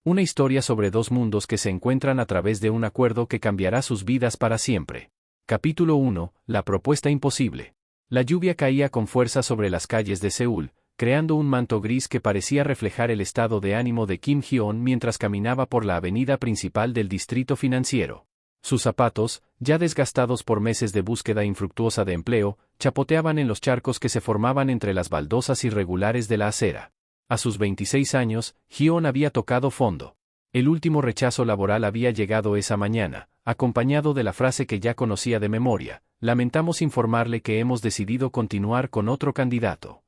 Una historia sobre dos mundos que se encuentran a través de un acuerdo que cambiará sus vidas para siempre. Capítulo 1. La propuesta imposible. La lluvia caía con fuerza sobre las calles de Seúl, creando un manto gris que parecía reflejar el estado de ánimo de Kim Hyun mientras caminaba por la avenida principal del distrito financiero. Sus zapatos, ya desgastados por meses de búsqueda infructuosa de empleo, chapoteaban en los charcos que se formaban entre las baldosas irregulares de la acera. A sus 26 años, Hyun había tocado fondo. El último rechazo laboral había llegado esa mañana, acompañado de la frase que ya conocía de memoria: lamentamos informarle que hemos decidido continuar con otro candidato.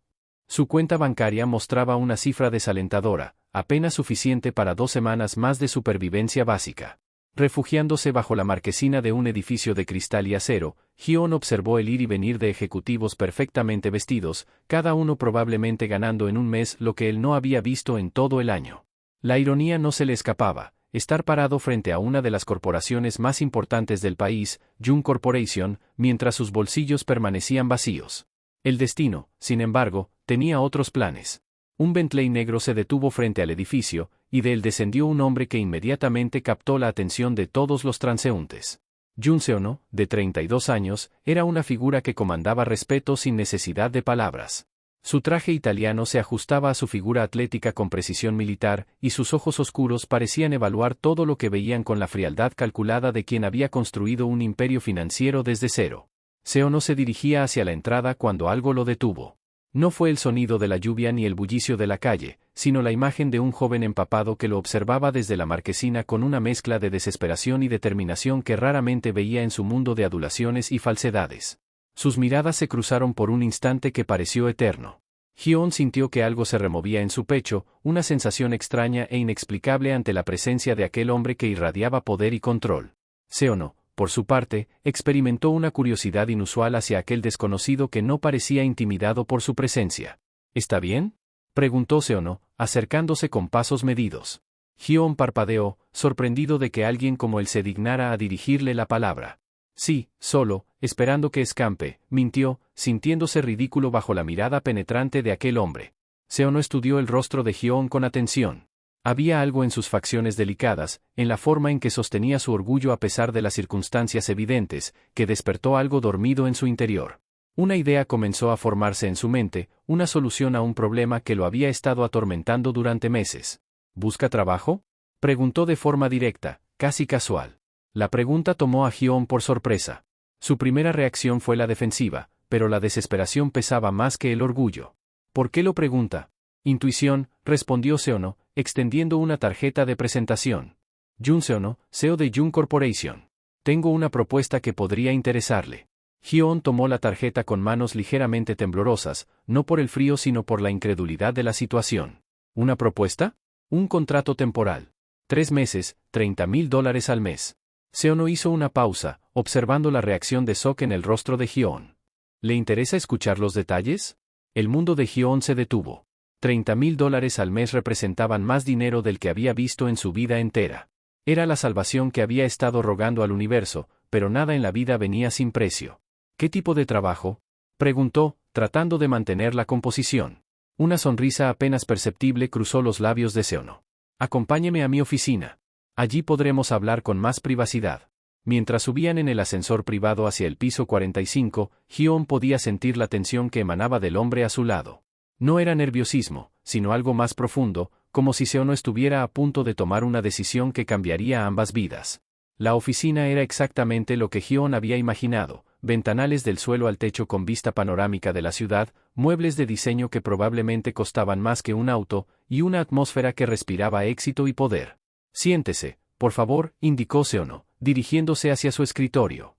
Su cuenta bancaria mostraba una cifra desalentadora, apenas suficiente para 2 semanas más de supervivencia básica. Refugiándose bajo la marquesina de un edificio de cristal y acero, Hyun observó el ir y venir de ejecutivos perfectamente vestidos, cada uno probablemente ganando en un mes lo que él no había visto en todo el año. La ironía no se le escapaba: estar parado frente a una de las corporaciones más importantes del país, Jung Corporation, mientras sus bolsillos permanecían vacíos. El destino, sin embargo, tenía otros planes. Un Bentley negro se detuvo frente al edificio, y de él descendió un hombre que inmediatamente captó la atención de todos los transeúntes. Jun Seon-ho, de 32 años, era una figura que comandaba respeto sin necesidad de palabras. Su traje italiano se ajustaba a su figura atlética con precisión militar, y sus ojos oscuros parecían evaluar todo lo que veían con la frialdad calculada de quien había construido un imperio financiero desde cero. Seon-ho se dirigía hacia la entrada cuando algo lo detuvo. No fue el sonido de la lluvia ni el bullicio de la calle, sino la imagen de un joven empapado que lo observaba desde la marquesina con una mezcla de desesperación y determinación que raramente veía en su mundo de adulaciones y falsedades. Sus miradas se cruzaron por un instante que pareció eterno. Hyun sintió que algo se removía en su pecho, una sensación extraña e inexplicable ante la presencia de aquel hombre que irradiaba poder y control. Seon-ho, por su parte, experimentó una curiosidad inusual hacia aquel desconocido que no parecía intimidado por su presencia. ¿Está bien?, preguntó Seon-ho, acercándose con pasos medidos. Hyun parpadeó, sorprendido de que alguien como él se dignara a dirigirle la palabra. Sí, solo, esperando que escampe, mintió, sintiéndose ridículo bajo la mirada penetrante de aquel hombre. Seon-ho estudió el rostro de Hyun con atención. Había algo en sus facciones delicadas, en la forma en que sostenía su orgullo a pesar de las circunstancias evidentes, que despertó algo dormido en su interior. Una idea comenzó a formarse en su mente, una solución a un problema que lo había estado atormentando durante meses. ¿Busca trabajo?, preguntó de forma directa, casi casual. La pregunta tomó a Hyun por sorpresa. Su primera reacción fue la defensiva, pero la desesperación pesaba más que el orgullo. ¿Por qué lo pregunta? Intuición, respondió Seon-ho, extendiendo una tarjeta de presentación. Jun Seon-ho, CEO de Jung Corporation. Tengo una propuesta que podría interesarle. Hyun tomó la tarjeta con manos ligeramente temblorosas, no por el frío sino por la incredulidad de la situación. ¿Una propuesta? Un contrato temporal. 3 meses, $30,000 al mes. Seon-ho hizo una pausa, observando la reacción de shock en el rostro de Hyun. ¿Le interesa escuchar los detalles? El mundo de Hyun se detuvo. $30,000 al mes representaban más dinero del que había visto en su vida entera. Era la salvación que había estado rogando al universo, pero nada en la vida venía sin precio. ¿Qué tipo de trabajo?, preguntó, tratando de mantener la composición. Una sonrisa apenas perceptible cruzó los labios de Seon-ho. Acompáñeme a mi oficina. Allí podremos hablar con más privacidad. Mientras subían en el ascensor privado hacia el piso 45, Hyun podía sentir la tensión que emanaba del hombre a su lado. No era nerviosismo, sino algo más profundo, como si Seon-ho estuviera a punto de tomar una decisión que cambiaría ambas vidas. La oficina era exactamente lo que Hyun había imaginado: ventanales del suelo al techo con vista panorámica de la ciudad, muebles de diseño que probablemente costaban más que un auto, y una atmósfera que respiraba éxito y poder. Siéntese, por favor, indicó Seon-ho, dirigiéndose hacia su escritorio.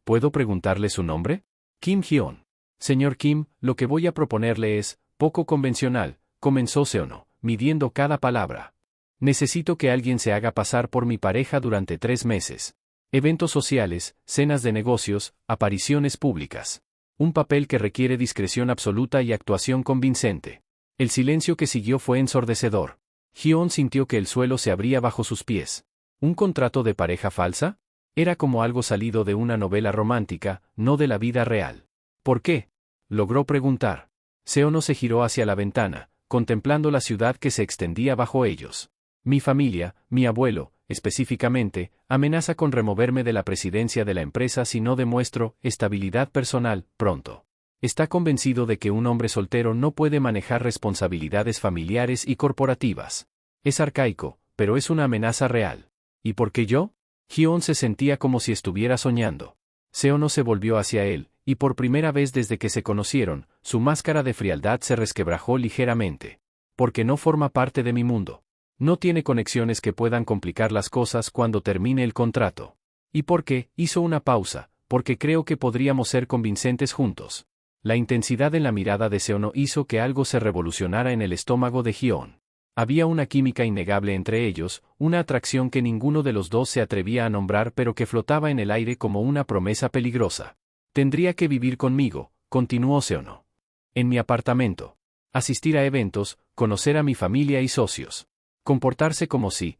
¿Puedo preguntarle su nombre? Kim Hyun. Señor Kim, lo que voy a proponerle es poco convencional, comenzó Seon-ho, midiendo cada palabra. Necesito que alguien se haga pasar por mi pareja durante 3 meses. Eventos sociales, cenas de negocios, apariciones públicas. Un papel que requiere discreción absoluta y actuación convincente. El silencio que siguió fue ensordecedor. Hyun sintió que el suelo se abría bajo sus pies. ¿Un contrato de pareja falsa? Era como algo salido de una novela romántica, no de la vida real. ¿Por qué?, logró preguntar. Seon-ho se giró hacia la ventana, contemplando la ciudad que se extendía bajo ellos. Mi familia, mi abuelo, específicamente, amenaza con removerme de la presidencia de la empresa si no demuestro estabilidad personal pronto. Está convencido de que un hombre soltero no puede manejar responsabilidades familiares y corporativas. Es arcaico, pero es una amenaza real. ¿Y por qué yo? Hyun se sentía como si estuviera soñando. Seono se volvió hacia él, y por primera vez desde que se conocieron, su máscara de frialdad se resquebrajó ligeramente. Porque no forma parte de mi mundo. No tiene conexiones que puedan complicar las cosas cuando termine el contrato. ¿Y por qué? Hizo una pausa, porque creo que podríamos ser convincentes juntos. La intensidad en la mirada de Seono hizo que algo se revolucionara en el estómago de Hyun. Había una química innegable entre ellos, una atracción que ninguno de los dos se atrevía a nombrar pero que flotaba en el aire como una promesa peligrosa. Tendría que vivir conmigo, continuó Seono. En mi apartamento. Asistir a eventos, conocer a mi familia y socios. Comportarse como si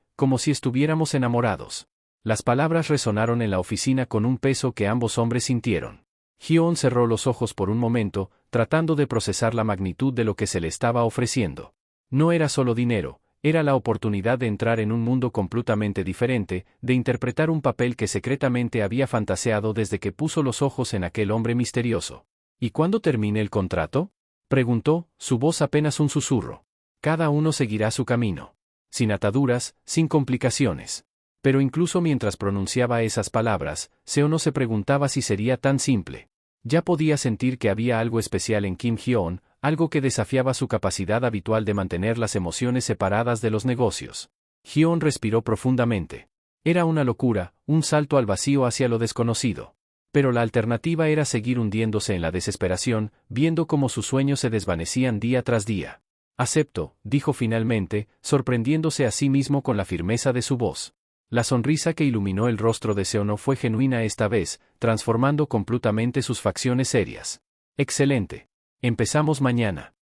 estuviéramos enamorados. Las palabras resonaron en la oficina con un peso que ambos hombres sintieron. Hyun cerró los ojos por un momento, tratando de procesar la magnitud de lo que se le estaba ofreciendo. No era solo dinero, era la oportunidad de entrar en un mundo completamente diferente, de interpretar un papel que secretamente había fantaseado desde que puso los ojos en aquel hombre misterioso. ¿Y cuándo termine el contrato?, preguntó, su voz apenas un susurro. Cada uno seguirá su camino. Sin ataduras, sin complicaciones. Pero incluso mientras pronunciaba esas palabras, Seono se preguntaba si sería tan simple. Ya podía sentir que había algo especial en Kim Hyun, algo que desafiaba su capacidad habitual de mantener las emociones separadas de los negocios. Hyun respiró profundamente. Era una locura, un salto al vacío hacia lo desconocido. Pero la alternativa era seguir hundiéndose en la desesperación, viendo cómo sus sueños se desvanecían día tras día. Acepto, dijo finalmente, sorprendiéndose a sí mismo con la firmeza de su voz. La sonrisa que iluminó el rostro de Seono fue genuina esta vez, transformando completamente sus facciones serias. Excelente. Empezamos mañana.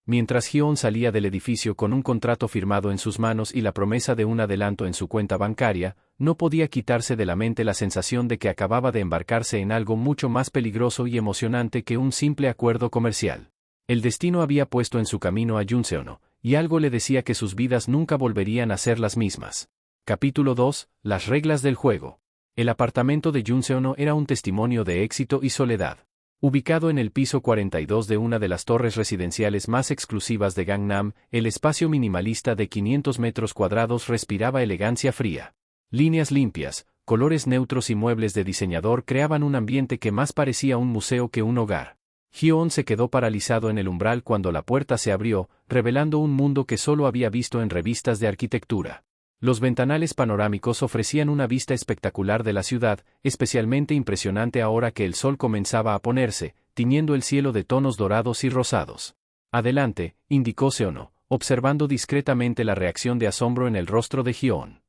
Mientras Hyun salía del edificio con un contrato firmado en sus manos y la promesa de un adelanto en su cuenta bancaria, no podía quitarse de la mente la sensación de que acababa de embarcarse en algo mucho más peligroso y emocionante que un simple acuerdo comercial. El destino había puesto en su camino a Jun Seono, y algo le decía que sus vidas nunca volverían a ser las mismas. Capítulo 2. Las reglas del juego. El apartamento de Jun Seono era un testimonio de éxito y soledad. Ubicado en el piso 42 de una de las torres residenciales más exclusivas de Gangnam, el espacio minimalista de 500 metros cuadrados respiraba elegancia fría. Líneas limpias, colores neutros y muebles de diseñador creaban un ambiente que más parecía un museo que un hogar. Hyun se quedó paralizado en el umbral cuando la puerta se abrió, revelando un mundo que solo había visto en revistas de arquitectura. Los ventanales panorámicos ofrecían una vista espectacular de la ciudad, especialmente impresionante ahora que el sol comenzaba a ponerse, tiñendo el cielo de tonos dorados y rosados. Adelante, indicó Seono, observando discretamente la reacción de asombro en el rostro de Hyun.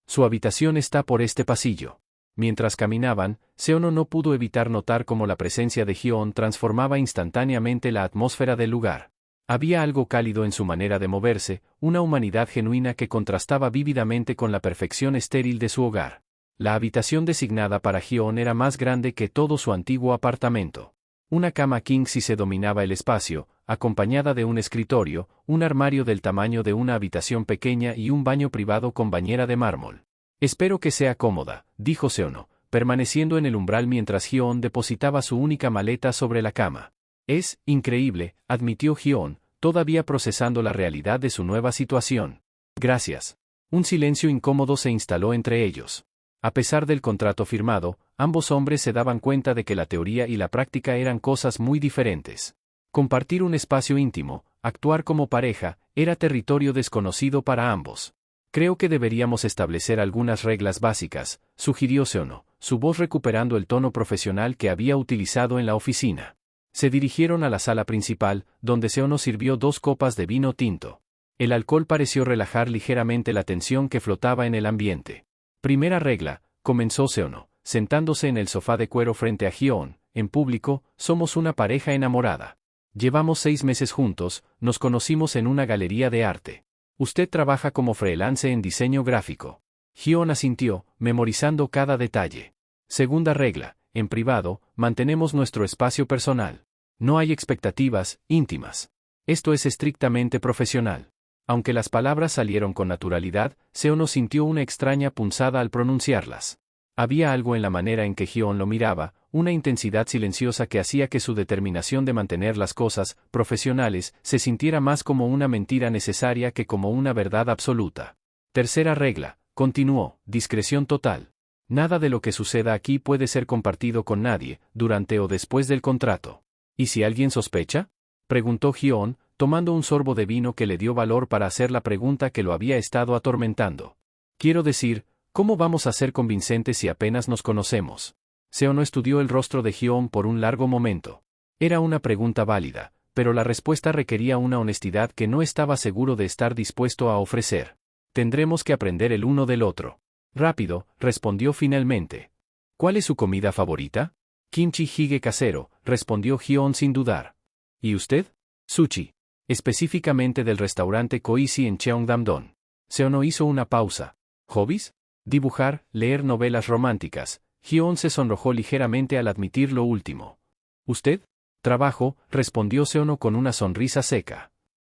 Su habitación está por este pasillo. Mientras caminaban, Seono no pudo evitar notar cómo la presencia de Hyun transformaba instantáneamente la atmósfera del lugar. Había algo cálido en su manera de moverse, una humanidad genuina que contrastaba vívidamente con la perfección estéril de su hogar. La habitación designada para Hyun era más grande que todo su antiguo apartamento. Una cama king size dominaba el espacio, acompañada de un escritorio, un armario del tamaño de una habitación pequeña y un baño privado con bañera de mármol. Espero que sea cómoda, dijo Seono, permaneciendo en el umbral mientras Hyun depositaba su única maleta sobre la cama. Es increíble, admitió Hyun, todavía procesando la realidad de su nueva situación. Gracias. Un silencio incómodo se instaló entre ellos. A pesar del contrato firmado, ambos hombres se daban cuenta de que la teoría y la práctica eran cosas muy diferentes. Compartir un espacio íntimo, actuar como pareja, era territorio desconocido para ambos. Creo que deberíamos establecer algunas reglas básicas, sugirió Seono, su voz recuperando el tono profesional que había utilizado en la oficina. Se dirigieron a la sala principal, donde Seono sirvió 2 copas de vino tinto. El alcohol pareció relajar ligeramente la tensión que flotaba en el ambiente. Primera regla, comenzó Seono, sentándose en el sofá de cuero frente a Hyun, en público, somos una pareja enamorada. Llevamos 6 meses juntos, nos conocimos en una galería de arte. Usted trabaja como freelance en diseño gráfico. Hyun asintió, memorizando cada detalle. Segunda regla, en privado, mantenemos nuestro espacio personal. No hay expectativas íntimas. Esto es estrictamente profesional. Aunque las palabras salieron con naturalidad, Seono sintió una extraña punzada al pronunciarlas. Había algo en la manera en que Hyun lo miraba, una intensidad silenciosa que hacía que su determinación de mantener las cosas profesionales se sintiera más como una mentira necesaria que como una verdad absoluta. Tercera regla, continuó, discreción total. Nada de lo que suceda aquí puede ser compartido con nadie, durante o después del contrato. ¿Y si alguien sospecha?, preguntó Hyun, tomando un sorbo de vino que le dio valor para hacer la pregunta que lo había estado atormentando. Quiero decir, ¿cómo vamos a ser convincentes si apenas nos conocemos? Seono estudió el rostro de Hyun por un largo momento. Era una pregunta válida, pero la respuesta requería una honestidad que no estaba seguro de estar dispuesto a ofrecer. Tendremos que aprender el uno del otro. Rápido, respondió finalmente. ¿Cuál es su comida favorita? Kimchi jjigae casero, respondió Hyun sin dudar. ¿Y usted? Sushi. Específicamente del restaurante Koichi en Cheongdam-dong. Seono hizo una pausa. ¿Hobbies? Dibujar, leer novelas románticas. Hyun se sonrojó ligeramente al admitir lo último. ¿Usted? Trabajo, respondió Seono con una sonrisa seca.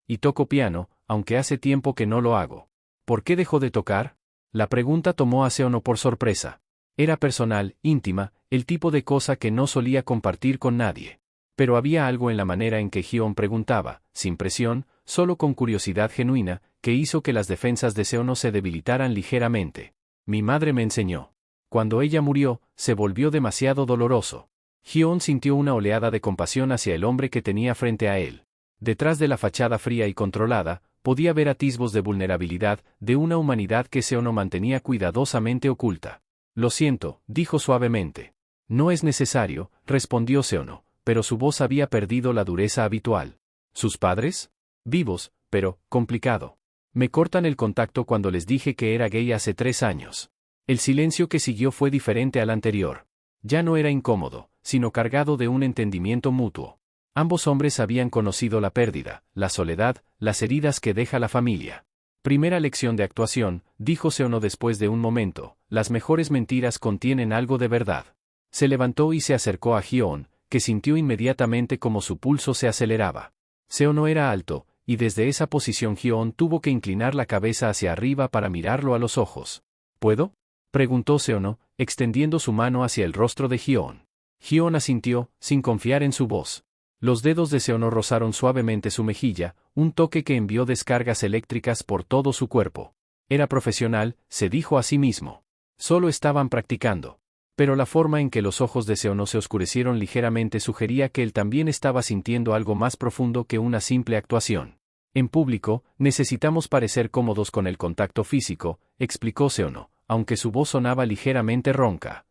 Y toco piano, aunque hace tiempo que no lo hago. ¿Por qué dejó de tocar? La pregunta tomó a Seono por sorpresa. Era personal, íntima, el tipo de cosa que no solía compartir con nadie. Pero había algo en la manera en que Hyun preguntaba, sin presión, solo con curiosidad genuina, que hizo que las defensas de Seono se debilitaran ligeramente. Mi madre me enseñó. Cuando ella murió, se volvió demasiado doloroso. Hyun sintió una oleada de compasión hacia el hombre que tenía frente a él. Detrás de la fachada fría y controlada, podía ver atisbos de vulnerabilidad, de una humanidad que Seono mantenía cuidadosamente oculta. Lo siento, dijo suavemente. No es necesario, respondió Seono, pero su voz había perdido la dureza habitual. ¿Sus padres? Vivos, pero complicado. Me cortan el contacto cuando les dije que era gay hace 3 años. El silencio que siguió fue diferente al anterior. Ya no era incómodo, sino cargado de un entendimiento mutuo. Ambos hombres habían conocido la pérdida, la soledad, las heridas que deja la familia. Primera lección de actuación, dijo Seono después de un momento, las mejores mentiras contienen algo de verdad. Se levantó y se acercó a Hyun, que sintió inmediatamente como su pulso se aceleraba. Seono era alto, y desde esa posición Hyun tuvo que inclinar la cabeza hacia arriba para mirarlo a los ojos. ¿Puedo?, preguntó Seono, extendiendo su mano hacia el rostro de Hyun. Hyun asintió, sin confiar en su voz. Los dedos de Seono rozaron suavemente su mejilla, un toque que envió descargas eléctricas por todo su cuerpo. Era profesional, se dijo a sí mismo. Solo estaban practicando. Pero la forma en que los ojos de Seono se oscurecieron ligeramente sugería que él también estaba sintiendo algo más profundo que una simple actuación. En público, necesitamos parecer cómodos con el contacto físico, explicó Seono, aunque su voz sonaba ligeramente ronca.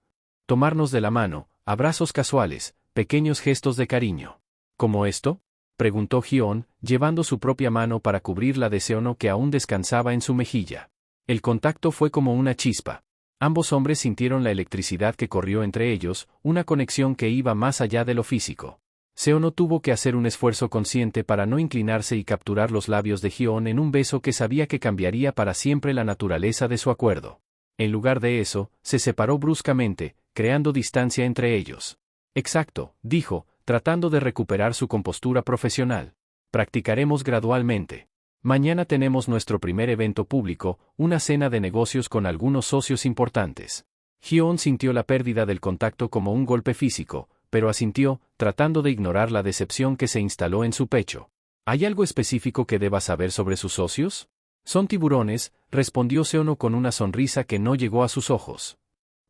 Tomarnos de la mano, abrazos casuales, pequeños gestos de cariño. ¿Cómo esto?, preguntó Hyun, llevando su propia mano para cubrir la de Seono que aún descansaba en su mejilla. El contacto fue como una chispa. Ambos hombres sintieron la electricidad que corrió entre ellos, una conexión que iba más allá de lo físico. Seono tuvo que hacer un esfuerzo consciente para no inclinarse y capturar los labios de Hyun en un beso que sabía que cambiaría para siempre la naturaleza de su acuerdo. En lugar de eso, se separó bruscamente, creando distancia entre ellos. Exacto, dijo, tratando de recuperar su compostura profesional. Practicaremos gradualmente. Mañana tenemos nuestro primer evento público, una cena de negocios con algunos socios importantes. Hyun sintió la pérdida del contacto como un golpe físico, pero asintió, tratando de ignorar la decepción que se instaló en su pecho. ¿Hay algo específico que deba saber sobre sus socios? Son tiburones, respondió Seono con una sonrisa que no llegó a sus ojos.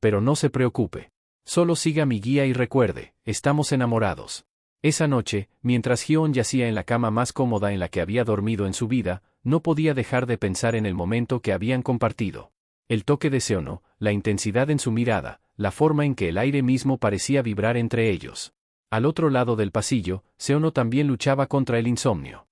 Pero no se preocupe. Solo siga mi guía y recuerde, estamos enamorados. Esa noche, mientras Hyun yacía en la cama más cómoda en la que había dormido en su vida, no podía dejar de pensar en el momento que habían compartido. El toque de Seono, la intensidad en su mirada, la forma en que el aire mismo parecía vibrar entre ellos. Al otro lado del pasillo, Seono también luchaba contra el insomnio.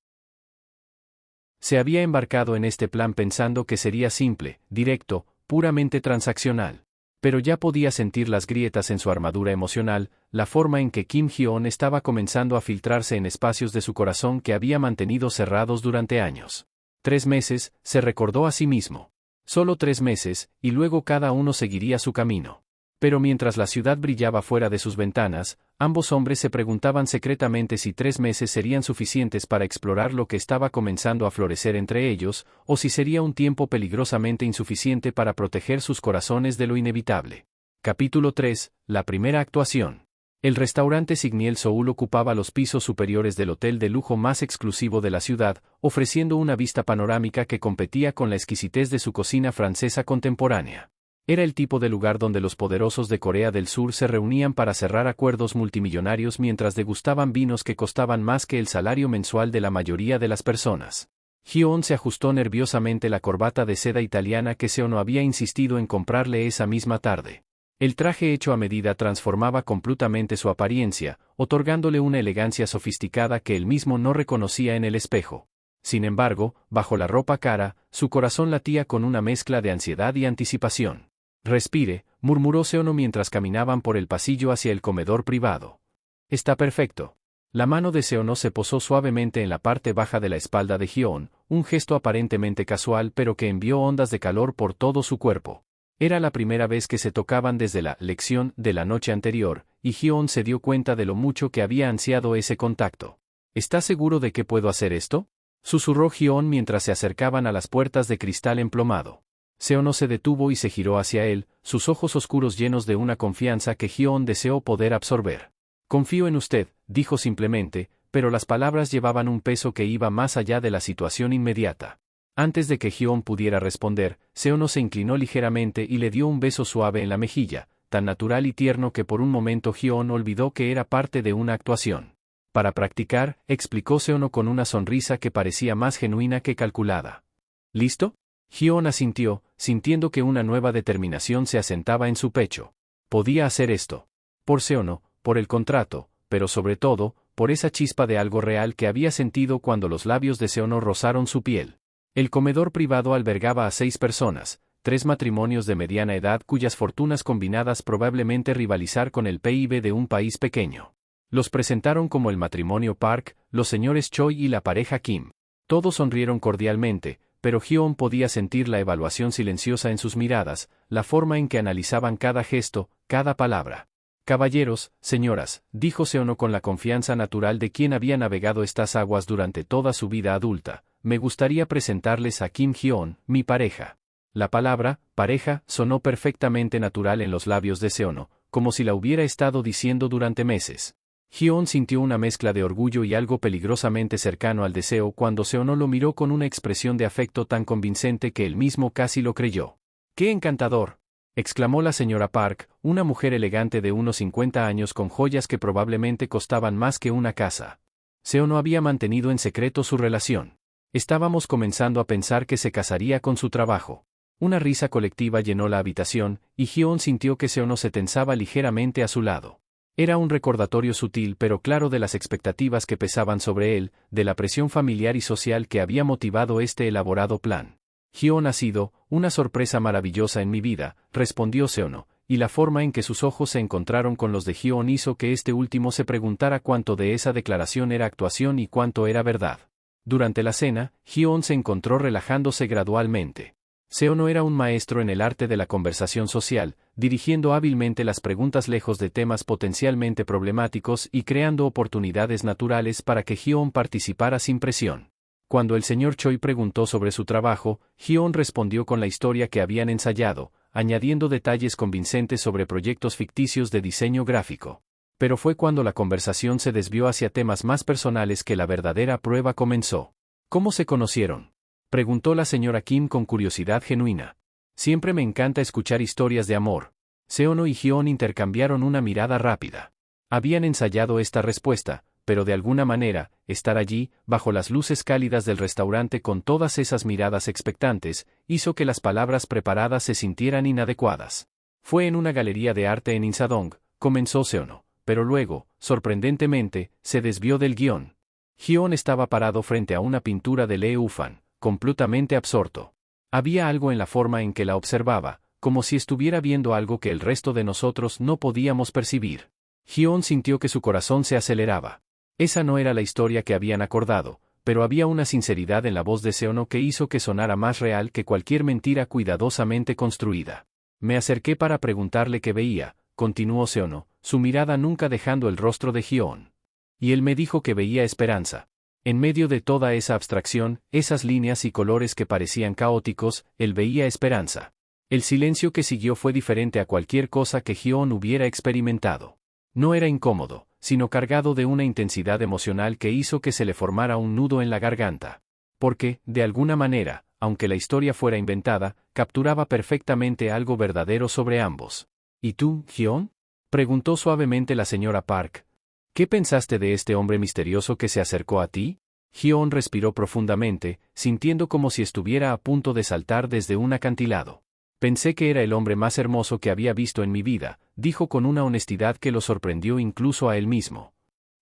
Se había embarcado en este plan pensando que sería simple, directo, puramente transaccional. Pero ya podía sentir las grietas en su armadura emocional, la forma en que Kim Hyun estaba comenzando a filtrarse en espacios de su corazón que había mantenido cerrados durante años. 3 meses, se recordó a sí mismo. Solo 3 meses, y luego cada uno seguiría su camino. Pero mientras la ciudad brillaba fuera de sus ventanas, ambos hombres se preguntaban secretamente si 3 meses serían suficientes para explorar lo que estaba comenzando a florecer entre ellos, o si sería un tiempo peligrosamente insuficiente para proteger sus corazones de lo inevitable. Capítulo 3. La primera actuación. El restaurante Signiel Soul ocupaba los pisos superiores del hotel de lujo más exclusivo de la ciudad, ofreciendo una vista panorámica que competía con la exquisitez de su cocina francesa contemporánea. Era el tipo de lugar donde los poderosos de Corea del Sur se reunían para cerrar acuerdos multimillonarios mientras degustaban vinos que costaban más que el salario mensual de la mayoría de las personas. Hyun se ajustó nerviosamente la corbata de seda italiana que Seono había insistido en comprarle esa misma tarde. El traje hecho a medida transformaba completamente su apariencia, otorgándole una elegancia sofisticada que él mismo no reconocía en el espejo. Sin embargo, bajo la ropa cara, su corazón latía con una mezcla de ansiedad y anticipación. «Respire», murmuró Seono mientras caminaban por el pasillo hacia el comedor privado. «Está perfecto». La mano de Seono se posó suavemente en la parte baja de la espalda de Hyun, un gesto aparentemente casual pero que envió ondas de calor por todo su cuerpo. Era la primera vez que se tocaban desde la lección de la noche anterior, y Hyun se dio cuenta de lo mucho que había ansiado ese contacto. «¿Estás seguro de que puedo hacer esto?», susurró Hyun mientras se acercaban a las puertas de cristal emplomado. Seono se detuvo y se giró hacia él, sus ojos oscuros llenos de una confianza que Hyun deseó poder absorber. «Confío en usted», dijo simplemente, pero las palabras llevaban un peso que iba más allá de la situación inmediata. Antes de que Hyun pudiera responder, Seono se inclinó ligeramente y le dio un beso suave en la mejilla, tan natural y tierno que por un momento Hyun olvidó que era parte de una actuación. «Para practicar», explicó Seono con una sonrisa que parecía más genuina que calculada. «¿Listo?». Hyun asintió, sintiendo que una nueva determinación se asentaba en su pecho. Podía hacer esto. Por Seono, por el contrato, pero sobre todo, por esa chispa de algo real que había sentido cuando los labios de Seono rozaron su piel. El comedor privado albergaba a 6 personas, 3 matrimonios de mediana edad cuyas fortunas combinadas probablemente rivalizar con el PIB de un país pequeño. Los presentaron como el matrimonio Park, los señores Choi y la pareja Kim. Todos sonrieron cordialmente, pero Hyun podía sentir la evaluación silenciosa en sus miradas, la forma en que analizaban cada gesto, cada palabra. «Caballeros, señoras», dijo Seono con la confianza natural de quien había navegado estas aguas durante toda su vida adulta, «me gustaría presentarles a Kim Hyun, mi pareja». La palabra, pareja, sonó perfectamente natural en los labios de Seono, como si la hubiera estado diciendo durante meses. Hyun sintió una mezcla de orgullo y algo peligrosamente cercano al deseo cuando Seono lo miró con una expresión de afecto tan convincente que él mismo casi lo creyó. «¡Qué encantador!», exclamó la señora Park, una mujer elegante de unos 50 años con joyas que probablemente costaban más que una casa. Seono había mantenido en secreto su relación. Estábamos comenzando a pensar que se casaría con su trabajo. Una risa colectiva llenó la habitación, y Hyun sintió que Seono se tensaba ligeramente a su lado. Era un recordatorio sutil pero claro de las expectativas que pesaban sobre él, de la presión familiar y social que había motivado este elaborado plan. «Hyun ha sido una sorpresa maravillosa en mi vida», respondió Seono, y la forma en que sus ojos se encontraron con los de Hyun hizo que este último se preguntara cuánto de esa declaración era actuación y cuánto era verdad. Durante la cena, Hyun se encontró relajándose gradualmente. Seono era un maestro en el arte de la conversación social, dirigiendo hábilmente las preguntas lejos de temas potencialmente problemáticos y creando oportunidades naturales para que Hyun participara sin presión. Cuando el señor Choi preguntó sobre su trabajo, Hyun respondió con la historia que habían ensayado, añadiendo detalles convincentes sobre proyectos ficticios de diseño gráfico. Pero fue cuando la conversación se desvió hacia temas más personales que la verdadera prueba comenzó. «¿Cómo se conocieron?», preguntó la señora Kim con curiosidad genuina. «Siempre me encanta escuchar historias de amor». Seono y Hyun intercambiaron una mirada rápida. Habían ensayado esta respuesta, pero de alguna manera, estar allí, bajo las luces cálidas del restaurante con todas esas miradas expectantes, hizo que las palabras preparadas se sintieran inadecuadas. «Fue en una galería de arte en Insadong», comenzó Seono, pero luego, sorprendentemente, se desvió del guión. Hyun estaba parado frente a una pintura de Lee Ufan, completamente absorto. Había algo en la forma en que la observaba, como si estuviera viendo algo que el resto de nosotros no podíamos percibir. Hyun sintió que su corazón se aceleraba. Esa no era la historia que habían acordado, pero había una sinceridad en la voz de Seono que hizo que sonara más real que cualquier mentira cuidadosamente construida. Me acerqué para preguntarle qué veía, continuó Seono, su mirada nunca dejando el rostro de Hyo-on. Y él me dijo que veía esperanza. En medio de toda esa abstracción, esas líneas y colores que parecían caóticos, él veía esperanza. El silencio que siguió fue diferente a cualquier cosa que Hyo-on hubiera experimentado. No era incómodo, sino cargado de una intensidad emocional que hizo que se le formara un nudo en la garganta. Porque, de alguna manera, aunque la historia fuera inventada, capturaba perfectamente algo verdadero sobre ambos. ¿Y tú, Hyo-on?, preguntó suavemente la señora Park. ¿Qué pensaste de este hombre misterioso que se acercó a ti? Hyo-on respiró profundamente, sintiendo como si estuviera a punto de saltar desde un acantilado. Pensé que era el hombre más hermoso que había visto en mi vida, dijo con una honestidad que lo sorprendió incluso a él mismo.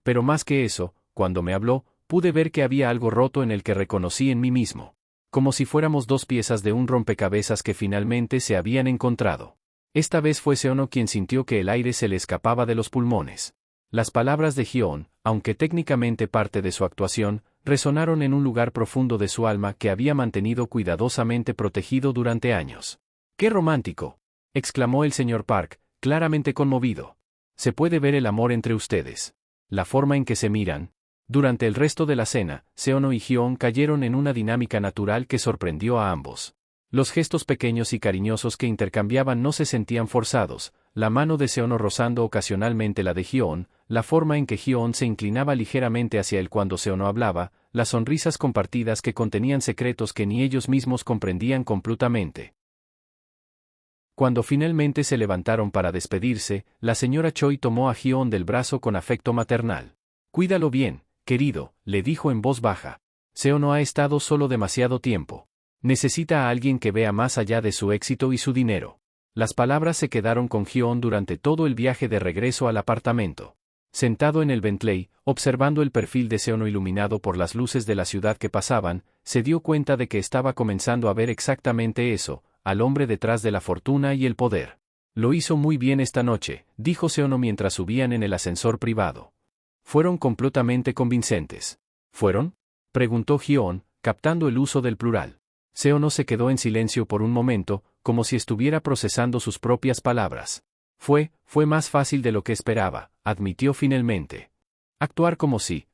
Pero más que eso, cuando me habló, pude ver que había algo roto en el que reconocí en mí mismo. Como si fuéramos dos piezas de un rompecabezas que finalmente se habían encontrado. Esta vez fue Seono quien sintió que el aire se le escapaba de los pulmones. Las palabras de Hyo-on, aunque técnicamente parte de su actuación, resonaron en un lugar profundo de su alma que había mantenido cuidadosamente protegido durante años. ¡Qué romántico!, exclamó el señor Park, claramente conmovido. Se puede ver el amor entre ustedes. La forma en que se miran. Durante el resto de la cena, Seono y Hyo-on cayeron en una dinámica natural que sorprendió a ambos. Los gestos pequeños y cariñosos que intercambiaban no se sentían forzados, la mano de Seono rozando ocasionalmente la de Hyo-on, la forma en que Hyo-on se inclinaba ligeramente hacia él cuando Seono hablaba, las sonrisas compartidas que contenían secretos que ni ellos mismos comprendían completamente. Cuando finalmente se levantaron para despedirse, la señora Choi tomó a Hyo-on del brazo con afecto maternal. «Cuídalo bien, querido», le dijo en voz baja. Seono ha estado solo demasiado tiempo. Necesita a alguien que vea más allá de su éxito y su dinero. Las palabras se quedaron con Hyo-on durante todo el viaje de regreso al apartamento. Sentado en el Bentley, observando el perfil de Seono iluminado por las luces de la ciudad que pasaban, se dio cuenta de que estaba comenzando a ver exactamente eso, al hombre detrás de la fortuna y el poder. Lo hizo muy bien esta noche, dijo Seono mientras subían en el ascensor privado. Fueron completamente convincentes. ¿Fueron?, preguntó Hyo-on, captando el uso del plural. Seono se quedó en silencio por un momento, como si estuviera procesando sus propias palabras. Fue más fácil de lo que esperaba, admitió finalmente. Actuar como si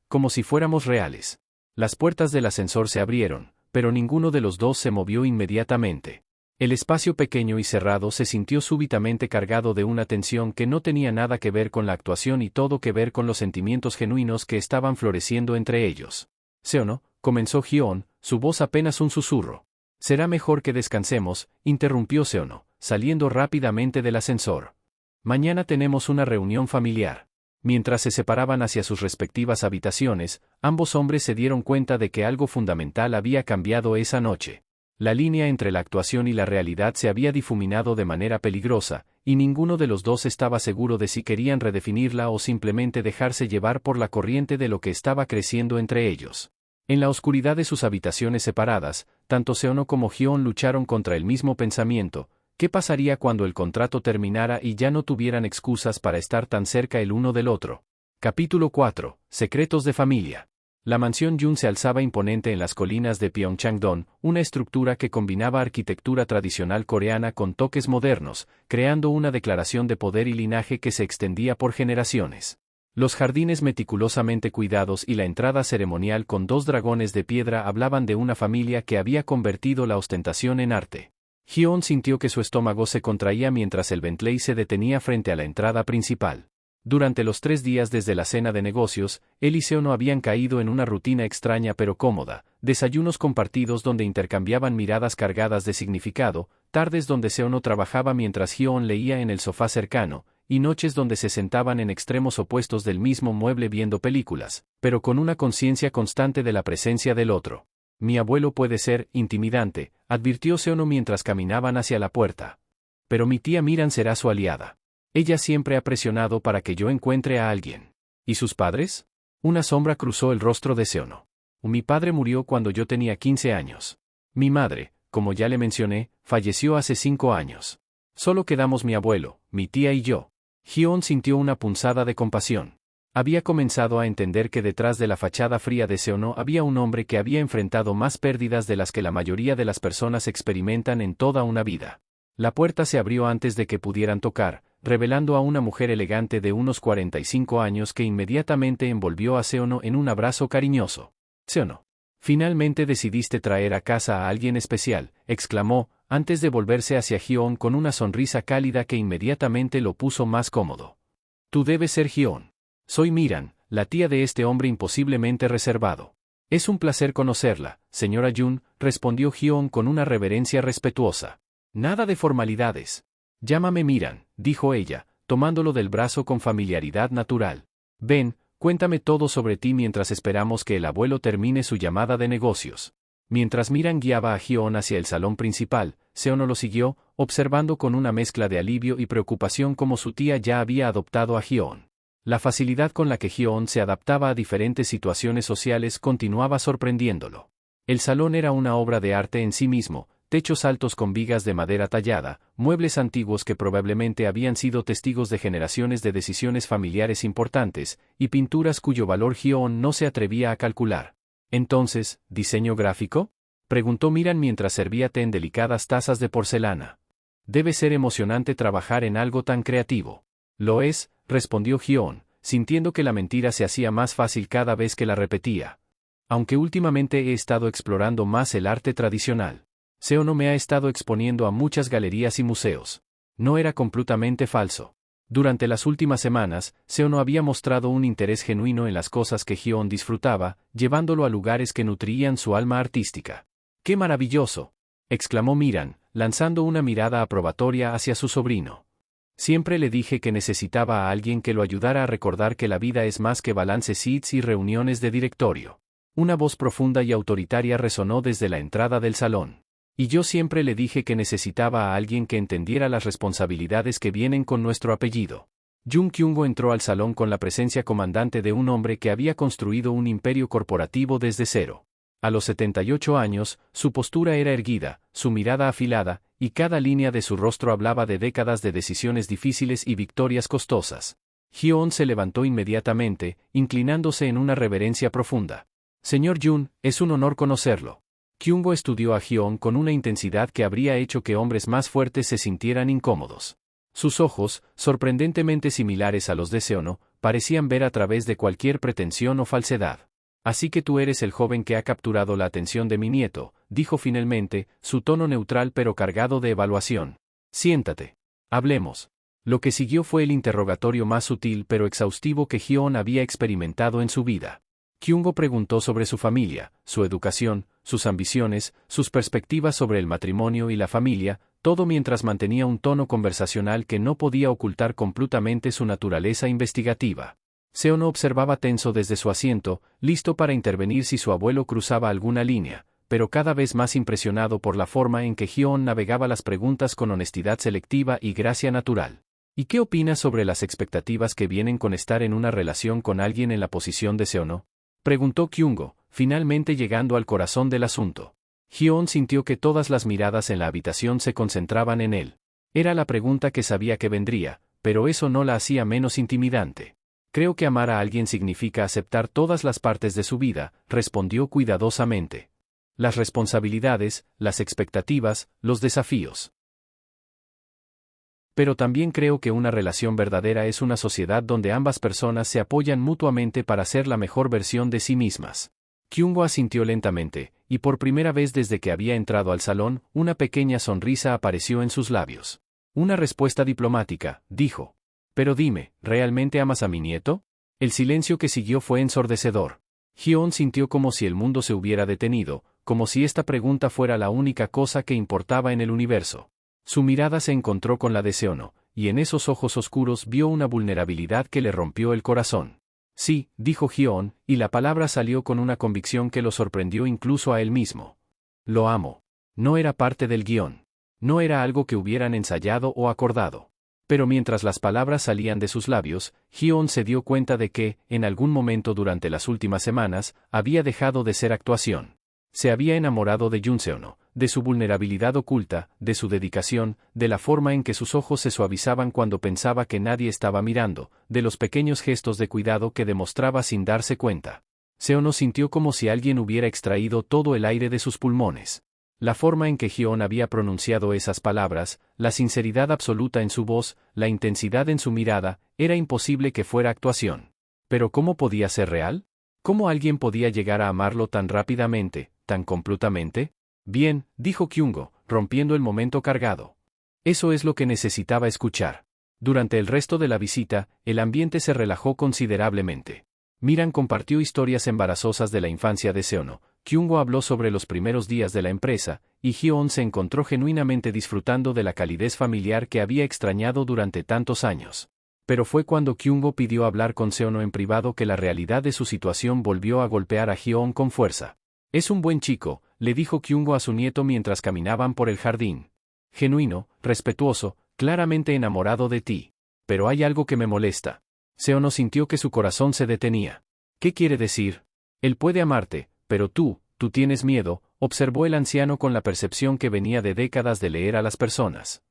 fuéramos reales. Las puertas del ascensor se abrieron, pero ninguno de los dos se movió inmediatamente. El espacio pequeño y cerrado se sintió súbitamente cargado de una tensión que no tenía nada que ver con la actuación y todo que ver con los sentimientos genuinos que estaban floreciendo entre ellos. Seono, comenzó Hyo-on, su voz apenas un susurro. Será mejor que descansemos, interrumpió Seono, saliendo rápidamente del ascensor. Mañana tenemos una reunión familiar. Mientras se separaban hacia sus respectivas habitaciones, ambos hombres se dieron cuenta de que algo fundamental había cambiado esa noche. La línea entre la actuación y la realidad se había difuminado de manera peligrosa, y ninguno de los dos estaba seguro de si querían redefinirla o simplemente dejarse llevar por la corriente de lo que estaba creciendo entre ellos. En la oscuridad de sus habitaciones separadas, tanto Seono como Hyo-on lucharon contra el mismo pensamiento: ¿qué pasaría cuando el contrato terminara y ya no tuvieran excusas para estar tan cerca el uno del otro? Capítulo 4. Secretos de familia. La mansión Yun se alzaba imponente en las colinas de Pyeongchang-don, una estructura que combinaba arquitectura tradicional coreana con toques modernos, creando una declaración de poder y linaje que se extendía por generaciones. Los jardines meticulosamente cuidados y la entrada ceremonial con dos dragones de piedra hablaban de una familia que había convertido la ostentación en arte. Hyo-on sintió que su estómago se contraía mientras el Bentley se detenía frente a la entrada principal. Durante los 3 días desde la cena de negocios, él y Seono habían caído en una rutina extraña pero cómoda: desayunos compartidos donde intercambiaban miradas cargadas de significado, tardes donde Seono trabajaba mientras Hyo-on leía en el sofá cercano, y noches donde se sentaban en extremos opuestos del mismo mueble viendo películas, pero con una conciencia constante de la presencia del otro. Mi abuelo puede ser intimidante, advirtió Seono mientras caminaban hacia la puerta. Pero mi tía Miran será su aliada. Ella siempre ha presionado para que yo encuentre a alguien. ¿Y sus padres? Una sombra cruzó el rostro de Seono. Mi padre murió cuando yo tenía 15 años. Mi madre, como ya le mencioné, falleció hace 5 años. Solo quedamos mi abuelo, mi tía y yo. Hyo-on sintió una punzada de compasión. Había comenzado a entender que detrás de la fachada fría de Seono había un hombre que había enfrentado más pérdidas de las que la mayoría de las personas experimentan en toda una vida. La puerta se abrió antes de que pudieran tocar, revelando a una mujer elegante de unos 45 años que inmediatamente envolvió a Seono en un abrazo cariñoso. «Seono, finalmente decidiste traer a casa a alguien especial», exclamó, antes de volverse hacia Hyeon con una sonrisa cálida que inmediatamente lo puso más cómodo. «Tú debes ser Hyeon. Soy Miran, la tía de este hombre imposiblemente reservado». «Es un placer conocerla, señora Jun», respondió Hyeon con una reverencia respetuosa. «Nada de formalidades. Llámame Miran», dijo ella, tomándolo del brazo con familiaridad natural. «Ven, cuéntame todo sobre ti mientras esperamos que el abuelo termine su llamada de negocios». Mientras Miran guiaba a Hyeon hacia el salón principal, Seono lo siguió, observando con una mezcla de alivio y preocupación cómo su tía ya había adoptado a Hyeon. La facilidad con la que Hyeon se adaptaba a diferentes situaciones sociales continuaba sorprendiéndolo. El salón era una obra de arte en sí mismo, techos altos con vigas de madera tallada, muebles antiguos que probablemente habían sido testigos de generaciones de decisiones familiares importantes, y pinturas cuyo valor Hyeon no se atrevía a calcular. «Entonces, ¿diseño gráfico?», preguntó Miran mientras servía té en delicadas tazas de porcelana. «Debe ser emocionante trabajar en algo tan creativo». «Lo es», respondió Hyeon, sintiendo que la mentira se hacía más fácil cada vez que la repetía. «Aunque últimamente he estado explorando más el arte tradicional. Seono me ha estado exponiendo a muchas galerías y museos». No era completamente falso. Durante las últimas semanas, Seono había mostrado un interés genuino en las cosas que Hyeon disfrutaba, llevándolo a lugares que nutrían su alma artística. «¡Qué maravilloso!», exclamó Miran, lanzando una mirada aprobatoria hacia su sobrino. «Siempre le dije que necesitaba a alguien que lo ayudara a recordar que la vida es más que balance sheets y reuniones de directorio». Una voz profunda y autoritaria resonó desde la entrada del salón. «Y yo siempre le dije que necesitaba a alguien que entendiera las responsabilidades que vienen con nuestro apellido». Jung Kyung-go entró al salón con la presencia comandante de un hombre que había construido un imperio corporativo desde cero. A los 78 años, su postura era erguida, su mirada afilada, y cada línea de su rostro hablaba de décadas de decisiones difíciles y victorias costosas. Hyeon se levantó inmediatamente, inclinándose en una reverencia profunda. «Señor Jun, es un honor conocerlo». Kyung-go estudió a Hyeon con una intensidad que habría hecho que hombres más fuertes se sintieran incómodos. Sus ojos, sorprendentemente similares a los de Seono, parecían ver a través de cualquier pretensión o falsedad. «Así que tú eres el joven que ha capturado la atención de mi nieto», dijo finalmente, su tono neutral pero cargado de evaluación. «Siéntate. Hablemos». Lo que siguió fue el interrogatorio más sutil pero exhaustivo que Hyeon había experimentado en su vida. Kyung-go preguntó sobre su familia, su educación, sus ambiciones, sus perspectivas sobre el matrimonio y la familia, todo mientras mantenía un tono conversacional que no podía ocultar completamente su naturaleza investigativa. Seono observaba tenso desde su asiento, listo para intervenir si su abuelo cruzaba alguna línea, pero cada vez más impresionado por la forma en que Hyeon navegaba las preguntas con honestidad selectiva y gracia natural. «¿Y qué opinas sobre las expectativas que vienen con estar en una relación con alguien en la posición de Seono?», preguntó Kyung-go, finalmente llegando al corazón del asunto. Hyeon sintió que todas las miradas en la habitación se concentraban en él. Era la pregunta que sabía que vendría, pero eso no la hacía menos intimidante. «Creo que amar a alguien significa aceptar todas las partes de su vida», respondió cuidadosamente. «Las responsabilidades, las expectativas, los desafíos. Pero también creo que una relación verdadera es una sociedad donde ambas personas se apoyan mutuamente para ser la mejor versión de sí mismas». Kyung-go asintió lentamente, y por primera vez desde que había entrado al salón, una pequeña sonrisa apareció en sus labios. «Una respuesta diplomática», dijo. «Pero dime, ¿realmente amas a mi nieto?». El silencio que siguió fue ensordecedor. Hyeon sintió como si el mundo se hubiera detenido, como si esta pregunta fuera la única cosa que importaba en el universo. Su mirada se encontró con la de Seono, y en esos ojos oscuros vio una vulnerabilidad que le rompió el corazón. «Sí», dijo Hyeon, y la palabra salió con una convicción que lo sorprendió incluso a él mismo. «Lo amo». No era parte del guión. No era algo que hubieran ensayado o acordado. Pero mientras las palabras salían de sus labios, Hyeon se dio cuenta de que, en algún momento durante las últimas semanas, había dejado de ser actuación. Se había enamorado de Jun Seono, de su vulnerabilidad oculta, de su dedicación, de la forma en que sus ojos se suavizaban cuando pensaba que nadie estaba mirando, de los pequeños gestos de cuidado que demostraba sin darse cuenta. Seono sintió como si alguien hubiera extraído todo el aire de sus pulmones. La forma en que Hyo-on había pronunciado esas palabras, la sinceridad absoluta en su voz, la intensidad en su mirada, era imposible que fuera actuación. Pero ¿cómo podía ser real? ¿Cómo alguien podía llegar a amarlo tan rápidamente, tan completamente? Bien, dijo Kyungo, rompiendo el momento cargado. Eso es lo que necesitaba escuchar. Durante el resto de la visita, el ambiente se relajó considerablemente. Miran compartió historias embarazosas de la infancia de Seono, Kyungo habló sobre los primeros días de la empresa, y Hyo-on se encontró genuinamente disfrutando de la calidez familiar que había extrañado durante tantos años. Pero fue cuando Kyungo pidió hablar con Seono en privado que la realidad de su situación volvió a golpear a Hyo-on con fuerza. Es un buen chico, le dijo Kyungo a su nieto mientras caminaban por el jardín. Genuino, respetuoso, claramente enamorado de ti. Pero hay algo que me molesta. Seono sintió que su corazón se detenía. ¿Qué quiere decir? Él puede amarte, pero tú tienes miedo, observó el anciano con la percepción que venía de décadas de leer a las personas.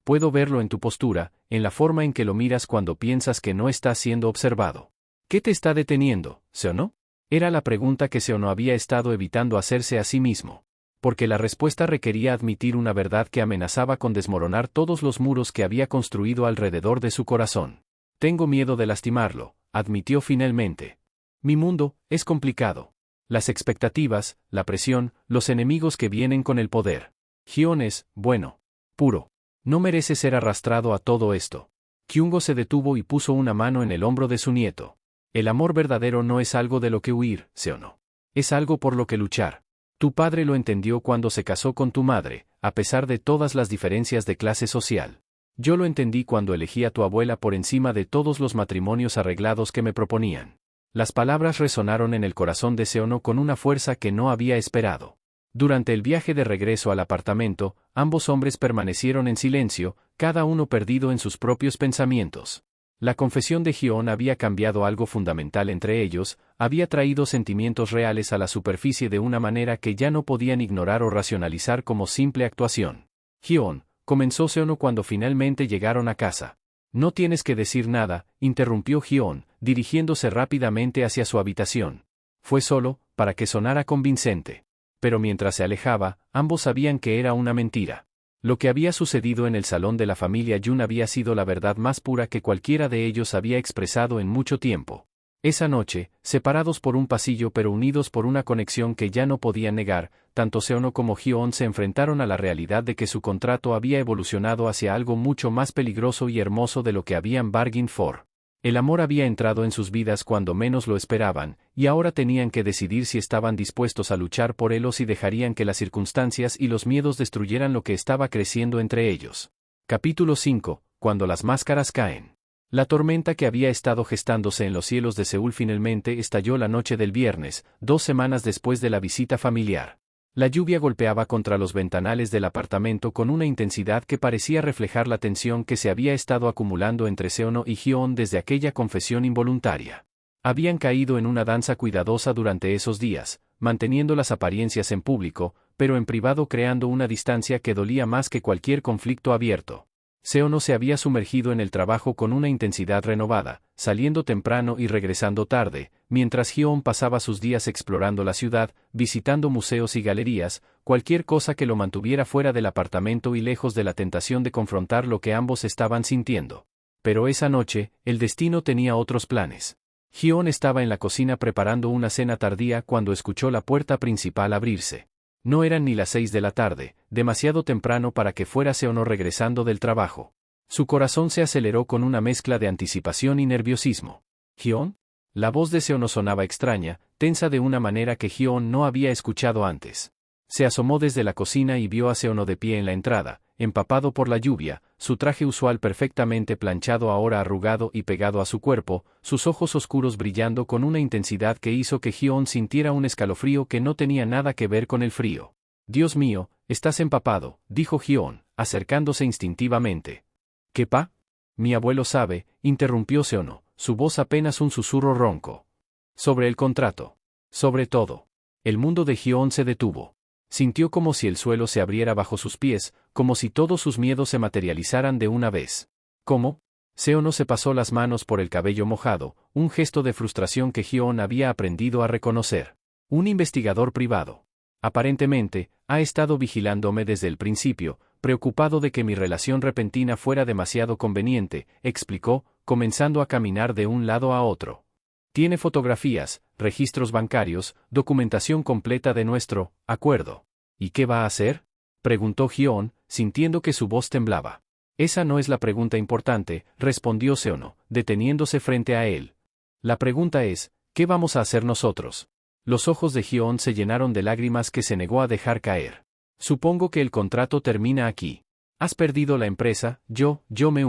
Puedo verlo en tu postura, en la forma en que lo miras cuando piensas que no estás siendo observado. ¿Qué te está deteniendo, Seono? Era la pregunta que Seono había estado evitando hacerse a sí mismo. Porque la respuesta requería admitir una verdad que amenazaba con desmoronar todos los muros que había construido alrededor de su corazón. Tengo miedo de lastimarlo, admitió finalmente. Mi mundo es complicado. Las expectativas, la presión, los enemigos que vienen con el poder. Hyo-on es, bueno, puro. No merece ser arrastrado a todo esto. Kyungo se detuvo y puso una mano en el hombro de su nieto. El amor verdadero no es algo de lo que huir, Seono. Es algo por lo que luchar. Tu padre lo entendió cuando se casó con tu madre, a pesar de todas las diferencias de clase social. Yo lo entendí cuando elegí a tu abuela por encima de todos los matrimonios arreglados que me proponían. Las palabras resonaron en el corazón de Seono con una fuerza que no había esperado. Durante el viaje de regreso al apartamento, ambos hombres permanecieron en silencio, cada uno perdido en sus propios pensamientos. La confesión de Hyo-on había cambiado algo fundamental entre ellos, había traído sentimientos reales a la superficie de una manera que ya no podían ignorar o racionalizar como simple actuación. Hyo-on, comenzó Seono cuando finalmente llegaron a casa. No tienes que decir nada, interrumpió Hyo-on, dirigiéndose rápidamente hacia su habitación. Fue solo, para que sonara convincente. Pero mientras se alejaba, ambos sabían que era una mentira. Lo que había sucedido en el salón de la familia Jun había sido la verdad más pura que cualquiera de ellos había expresado en mucho tiempo. Esa noche, separados por un pasillo pero unidos por una conexión que ya no podían negar, tanto Seono como Hyo-on se enfrentaron a la realidad de que su contrato había evolucionado hacia algo mucho más peligroso y hermoso de lo que habían bargained for. El amor había entrado en sus vidas cuando menos lo esperaban, y ahora tenían que decidir si estaban dispuestos a luchar por él o si dejarían que las circunstancias y los miedos destruyeran lo que estaba creciendo entre ellos. Capítulo 5. Cuando las máscaras caen. La tormenta que había estado gestándose en los cielos de Seúl finalmente estalló la noche del viernes, 2 semanas después de la visita familiar. La lluvia golpeaba contra los ventanales del apartamento con una intensidad que parecía reflejar la tensión que se había estado acumulando entre Seono y Hyo-on desde aquella confesión involuntaria. Habían caído en una danza cuidadosa durante esos días, manteniendo las apariencias en público, pero en privado creando una distancia que dolía más que cualquier conflicto abierto. Seono se había sumergido en el trabajo con una intensidad renovada, saliendo temprano y regresando tarde, mientras Hyo-on pasaba sus días explorando la ciudad, visitando museos y galerías, cualquier cosa que lo mantuviera fuera del apartamento y lejos de la tentación de confrontar lo que ambos estaban sintiendo. Pero esa noche, el destino tenía otros planes. Hyo-on estaba en la cocina preparando una cena tardía cuando escuchó la puerta principal abrirse. No eran ni las 6 de la tarde, demasiado temprano para que fuera Seono regresando del trabajo. Su corazón se aceleró con una mezcla de anticipación y nerviosismo. ¿Hyo-on? La voz de Seono sonaba extraña, tensa de una manera que Hyo-on no había escuchado antes. Se asomó desde la cocina y vio a Seono de pie en la entrada, empapado por la lluvia, su traje usual perfectamente planchado ahora arrugado y pegado a su cuerpo, sus ojos oscuros brillando con una intensidad que hizo que Hyo-on sintiera un escalofrío que no tenía nada que ver con el frío. Dios mío, estás empapado, dijo Hyo-on, acercándose instintivamente. ¿Qué pa? Mi abuelo sabe, interrumpió Seono, su voz apenas un susurro ronco. Sobre el contrato. Sobre todo. El mundo de Hyo-on se detuvo. Sintió como si el suelo se abriera bajo sus pies, como si todos sus miedos se materializaran de una vez. ¿Cómo? Seono se pasó las manos por el cabello mojado, un gesto de frustración que Hyo-on había aprendido a reconocer. Un investigador privado. Aparentemente, ha estado vigilándome desde el principio, preocupado de que mi relación repentina fuera demasiado conveniente, explicó, comenzando a caminar de un lado a otro. Tiene fotografías, registros bancarios, documentación completa de nuestro acuerdo. ¿Y qué va a hacer?, preguntó Hyon, sintiendo que su voz temblaba. Esa no es la pregunta importante, respondió Seono, deteniéndose frente a él. La pregunta es, ¿qué vamos a hacer nosotros? Los ojos de Hyon se llenaron de lágrimas que se negó a dejar caer. Supongo que el contrato termina aquí. Has perdido la empresa, yo me